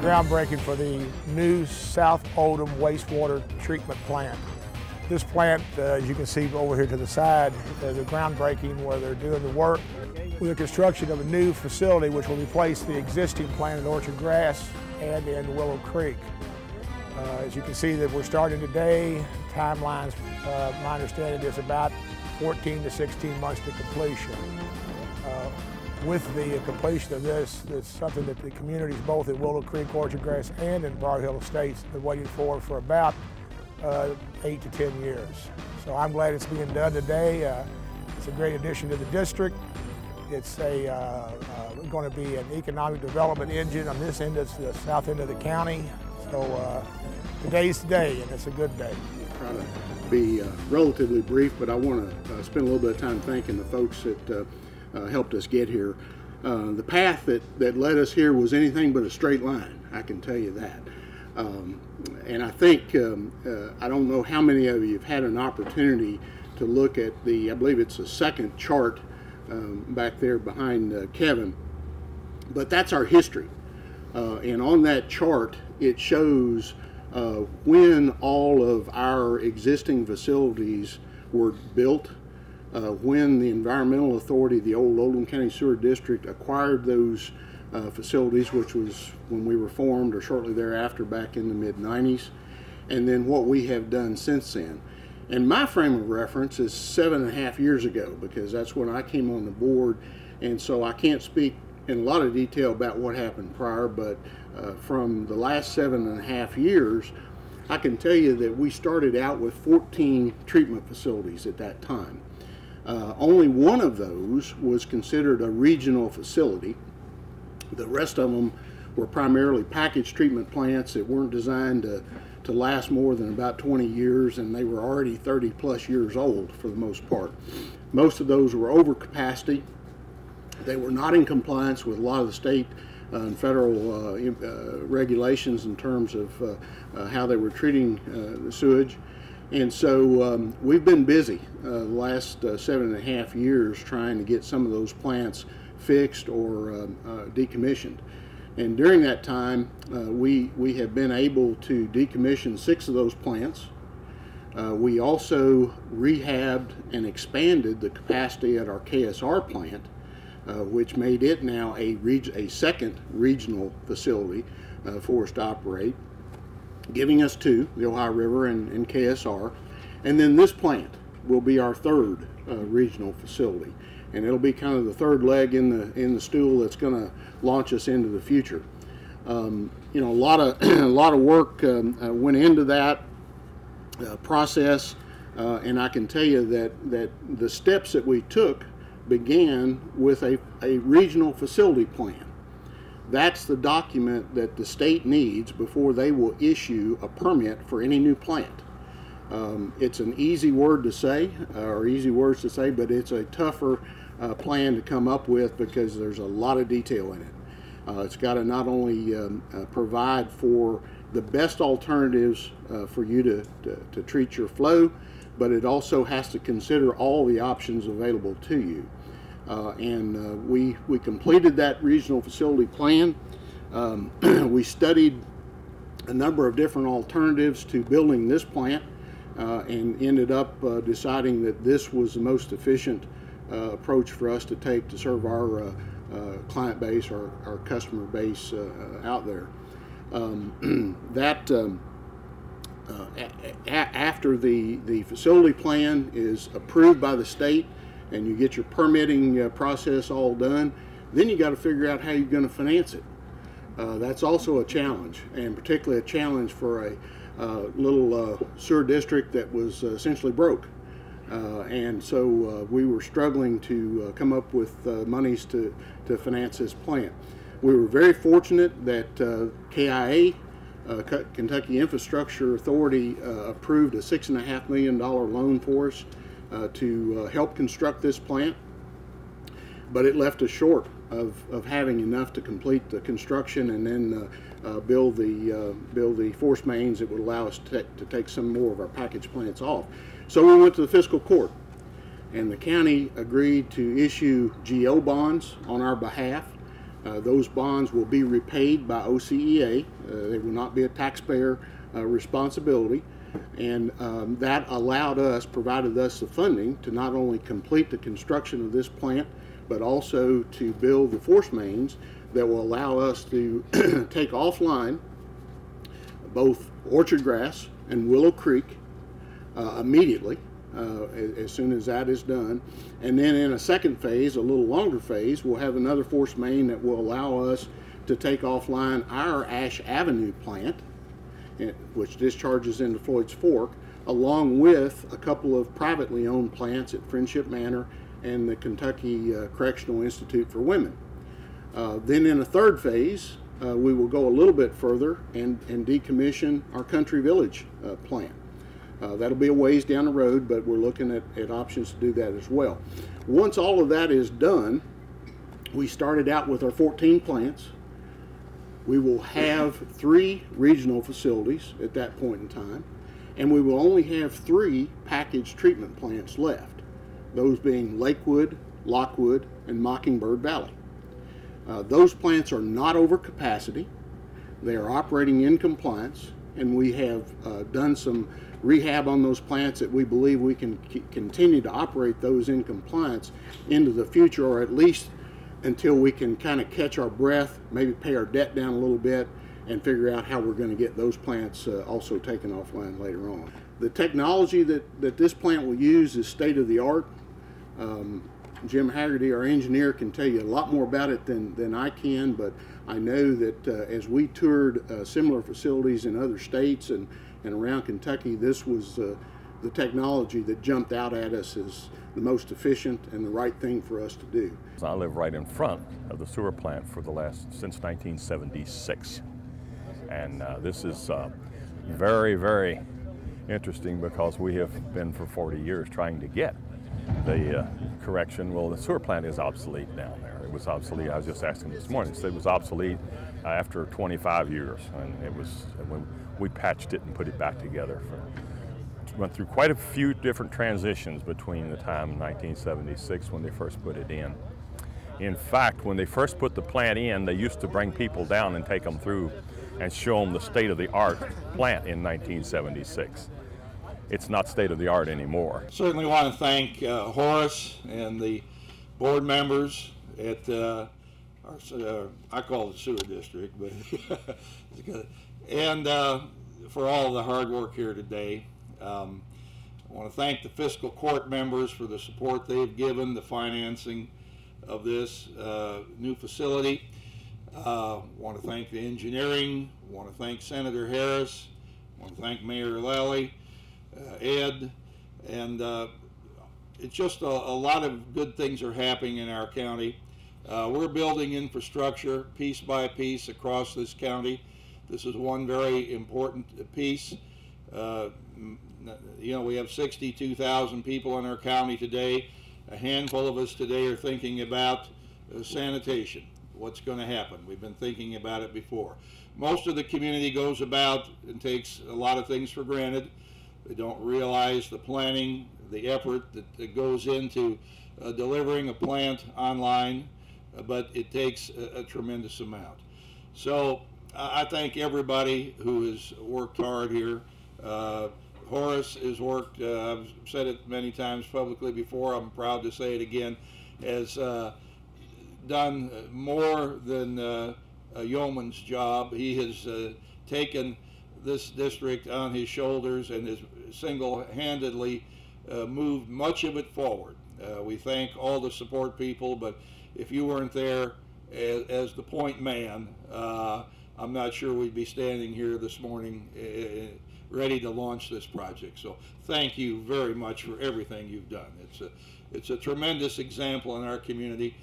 groundbreaking for the new South Oldham Wastewater Treatment Plant. This plant, as you can see over here to the side, the groundbreaking where they're doing the work with the construction of a new facility which will replace the existing plant in Orchard Grass and in Willow Creek. As you can see that we're starting today, timelines, my understanding is about 14 to 16 months to completion. With the completion of this, it's something that the communities both in Willow Creek, Orchard Grass, and in Bar Hill Estates have been waiting for about 8 to 10 years. So I'm glad it's being done today. It's a great addition to the district. It's going to be an economic development engine on this end, it's the south end of the county. So today's the day, and it's a good day. I'll try to be relatively brief, but I want to spend a little bit of time thanking the folks that helped us get here. The path that led us here was anything but a straight line, I can tell you that. And I think, I don't know how many of you have had an opportunity to look at I believe it's the second chart back there behind Kevin, but that's our history. And on that chart, it shows when all of our existing facilities were built, when the Environmental Authority, the old Oldham County Sewer District, acquired those facilities, which was when we were formed or shortly thereafter back in the mid-90s, and then what we have done since then. And my frame of reference is 7.5 years ago, because that's when I came on the board, and so I can't speak in a lot of detail about what happened prior, but from the last 7.5 years, I can tell you that we started out with 14 treatment facilities at that time. Only one of those was considered a regional facility. The rest of them were primarily package treatment plants that weren't designed to last more than about 20 years, and they were already 30 plus years old for the most part. Most of those were over capacity. They were not in compliance with a lot of the state and federal regulations in terms of how they were treating the sewage. And so we've been busy the last 7.5 years trying to get some of those plants fixed or decommissioned. And during that time, we have been able to decommission 6 of those plants. We also rehabbed and expanded the capacity at our KSR plant, which made it now a second regional facility for us to operate, giving us 2, the Ohio River and KSR. And then this plant will be our third regional facility. And it'll be kind of the third leg in the stool that's going to launch us into the future. You know, a lot of work went into that process, and I can tell you that the steps that we took began with a regional facility plan. That's the document that the state needs before they will issue a permit for any new plant. It's an easy word to say, or easy words to say, but it's a tougher plan to come up with because there's a lot of detail in it. It's got to not only provide for the best alternatives for you to treat your flow, but it also has to consider all the options available to you. We completed that regional facility plan. We studied a number of different alternatives to building this plant and ended up deciding that this was the most efficient approach for us to take to serve our client base, our customer base out there. After the facility plan is approved by the state and you get your permitting process all done, then you got to figure out how you're going to finance it. That's also a challenge, and particularly a challenge for a little sewer district that was essentially broke. And so we were struggling to come up with monies to finance this plant. We were very fortunate that KIA, Kentucky Infrastructure Authority, approved a $6.5 million loan for us to help construct this plant, but it left us short of having enough to complete the construction and then build the force mains that would allow us to take some more of our package plants off. So we went to the fiscal court, and the county agreed to issue GO bonds on our behalf Those bonds will be repaid by OCEA. They will not be a taxpayer responsibility. And that provided us the funding to not only complete the construction of this plant, but also to build the force mains that will allow us to take offline both Orchard Grass and Willow Creek immediately, as soon as that is done. And then in a second phase, a little longer phase, we'll have another force main that will allow us to take offline our Ash Avenue plant, which discharges into Floyd's Fork, along with a couple of privately owned plants at Friendship Manor and the Kentucky Correctional Institute for Women. Then in a third phase, we will go a little bit further and decommission our Country Village plant. That'll be a ways down the road, but we're looking at options to do that as well. Once all of that is done, we started out with our 14 plants. We will have 3 regional facilities at that point in time, and we will only have 3 packaged treatment plants left, those being Lakewood, Lockwood, and Mockingbird Valley. Those plants are not over capacity. They are operating in compliance, and we have done some rehab on those plants that we believe we can continue to operate those in compliance into the future, or at least until we can kind of catch our breath, maybe pay our debt down a little bit, and figure out how we're going to get those plants also taken offline later on. The technology that this plant will use is state-of-the-art. Jim Haggerty, our engineer, can tell you a lot more about it than I can, but I know that as we toured similar facilities in other states and around Kentucky, this was the technology that jumped out at us as the most efficient and the right thing for us to do. I live right in front of the sewer plant since 1976. And this is very, very interesting because we have been for 40 years trying to get the correction. Well, the sewer plant is obsolete down there. It was obsolete, I was just asking this morning, so it was obsolete after 25 years. And when we patched it and put it back together. Went through quite a few different transitions between the time in 1976 when they first put it in. In fact, when they first put the plant in, they used to bring people down and take them through and show them the state-of-the-art plant in 1976. It's not state-of-the-art anymore. Certainly want to thank Horace and the board members at I call it the sewer district, but and for all the hard work here today. I want to thank the fiscal court members for the support they've given the financing of this new facility. Want to thank the engineering. Want to thank Senator Harris. Want to thank Mayor Lally, Ed, and it's just a lot of good things are happening in our county. We're building infrastructure piece by piece across this county. This is one very important piece. You know, we have 62,000 people in our county today. A handful of us today are thinking about sanitation. What's going to happen? We've been thinking about it before. Most of the community goes about and takes a lot of things for granted. They don't realize the planning, the effort that goes into delivering a plant online, but it takes a tremendous amount. So I thank everybody who has worked hard here. Horace has worked, I've said it many times publicly before, I'm proud to say it again, has done more than a yeoman's job. He has taken this district on his shoulders and has single-handedly moved much of it forward. We thank all the support people, but if you weren't there as the point man, I'm not sure we'd be standing here this morning ready to launch this project. So thank you very much for everything you've done. It's a tremendous example in our community.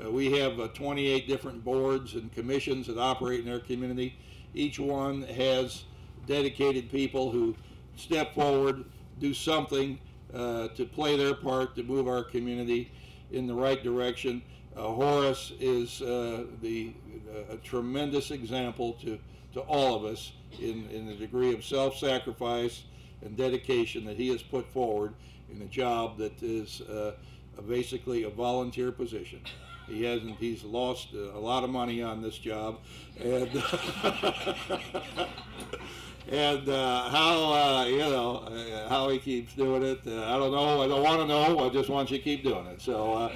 We have 28 different boards and commissions that operate in our community. Each one has dedicated people who step forward, do something to play their part to move our community in the right direction. Horace is a tremendous example to all of us in the degree of self-sacrifice and dedication that he has put forward in a job that is basically a volunteer position. He hasn't. He's lost a lot of money on this job, and and how you know how he keeps doing it. I don't know. I don't want to know. I just want you to keep doing it. So,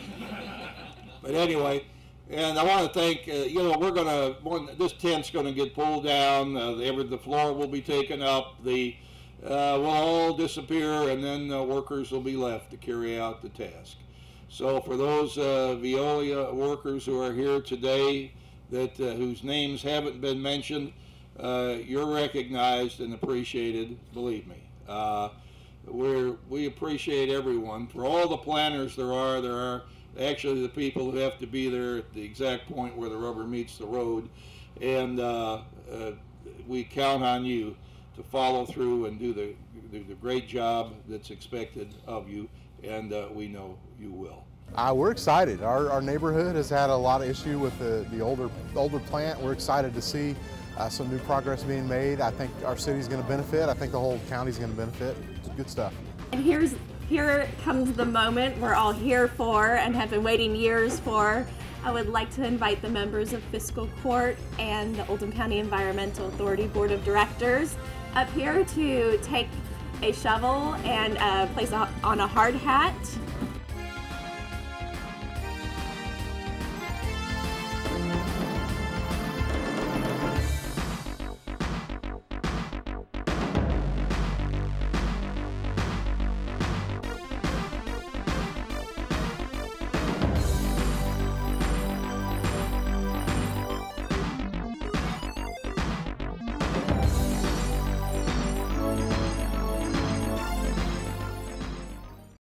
but anyway. And I want to thank, you know, we're going to, this tent's going to get pulled down, the floor will be taken up, we'll all disappear, and then workers will be left to carry out the task. So for those Veolia workers who are here today that whose names haven't been mentioned, you're recognized and appreciated, believe me. We appreciate everyone. For all the planners there are actually the people who have to be there at the exact point where the rubber meets the road, and we count on you to follow through and do the great job that's expected of you, and we know you will. We're excited. Our neighborhood has had a lot of issue with the older plant. We're excited to see some new progress being made. I think our city's going to benefit. I think the whole county's going to benefit. It's good stuff. And here comes the moment we're all here for and have been waiting years for. I would like to invite the members of Fiscal Court and the Oldham County Environmental Authority Board of Directors up here to take a shovel and place on a hard hat